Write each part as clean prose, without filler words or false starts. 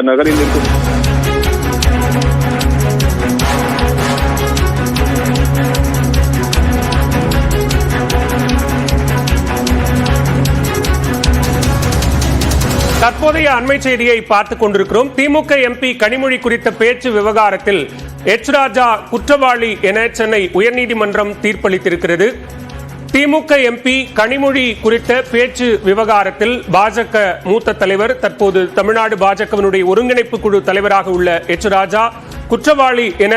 நகரில் இருக்கும் தற்போதைய அண்மை செய்தியை பார்த்துக் கொண்டிருக்கிறோம். திமுக எம்பி கனிமொழி குறித்த பேச்சு விவகாரத்தில் எச் ராஜா குற்றவாளி என சென்னை உயர்நீதிமன்றம் தீர்ப்பளித்திருக்கிறது. திமுக எம்பி கனிமொழி குறித்த பேச்சு விவகாரத்தில் பாஜக மூத்த தலைவர், தற்போது தமிழ்நாடு பாஜகவினுடைய ஒருங்கிணைப்பு குழு தலைவராக உள்ள எச் ராஜா குற்றவாளி என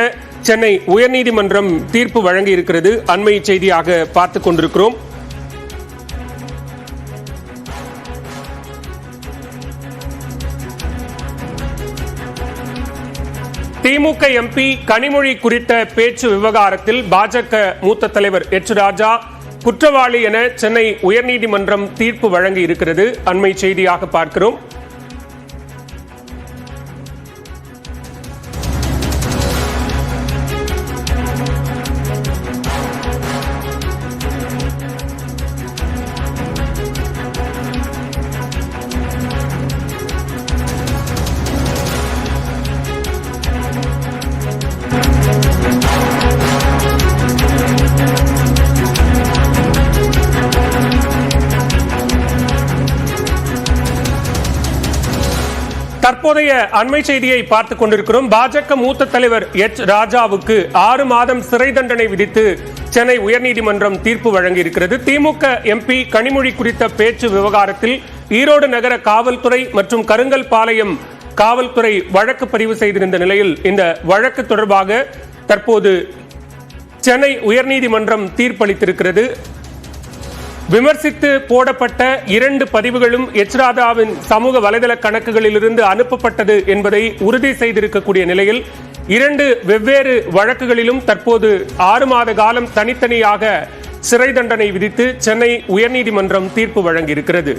சென்னை உயர்நீதிமன்றம் தீர்ப்பு வழங்கி இருக்கிறது. அண்மை செய்தியாக பார்த்துக் கொண்டிருக்கிறோம். திமுக எம்பி கனிமொழி குறித்த பேச்சு விவகாரத்தில் பாஜக மூத்த தலைவர் எச் ராஜா குற்றவாளி என சென்னை உயர்நீதிமன்றம் தீர்ப்பு வழங்கி இருக்கிறது. அண்மை செய்தியாக பார்க்கிறோம். தற்போதைய அண்மை செய்தியை பார்த்துக் கொண்டிருக்கிறோம். பாஜக மூத்த தலைவர் எச் ராஜாவுக்கு 6 மாதம் சிறை தண்டனை விதித்து சென்னை உயர்நீதிமன்றம் தீர்ப்பு வழங்கியிருக்கிறது. திமுக எம்பி கனிமொழி குறித்த பேச்சு விவகாரத்தில் ஈரோடு நகர காவல்துறை மற்றும் கருங்கல்பாளையம் காவல்துறை வழக்கு பதிவு செய்திருந்த நிலையில் இந்த வழக்கு தொடர்பாக தற்போது சென்னை உயர்நீதிமன்றம் தீர்ப்பளித்திருக்கிறது. விமர்சித்து போடப்பட்ட 2 பதிவுகளும் எச் ராஜாவின் சமூக வலைதள கணக்குகளிலிருந்து அனுப்பப்பட்டது என்பதை உறுதி செய்திருக்கக்கூடிய நிலையில் 2 வெவ்வேறு வழக்குகளிலும் தற்போது 6 மாத காலம் தனித்தனியாக சிறை தண்டனை விதித்து சென்னை உயர்நீதிமன்றம் தீர்ப்பு வழங்கியிருக்கிறது.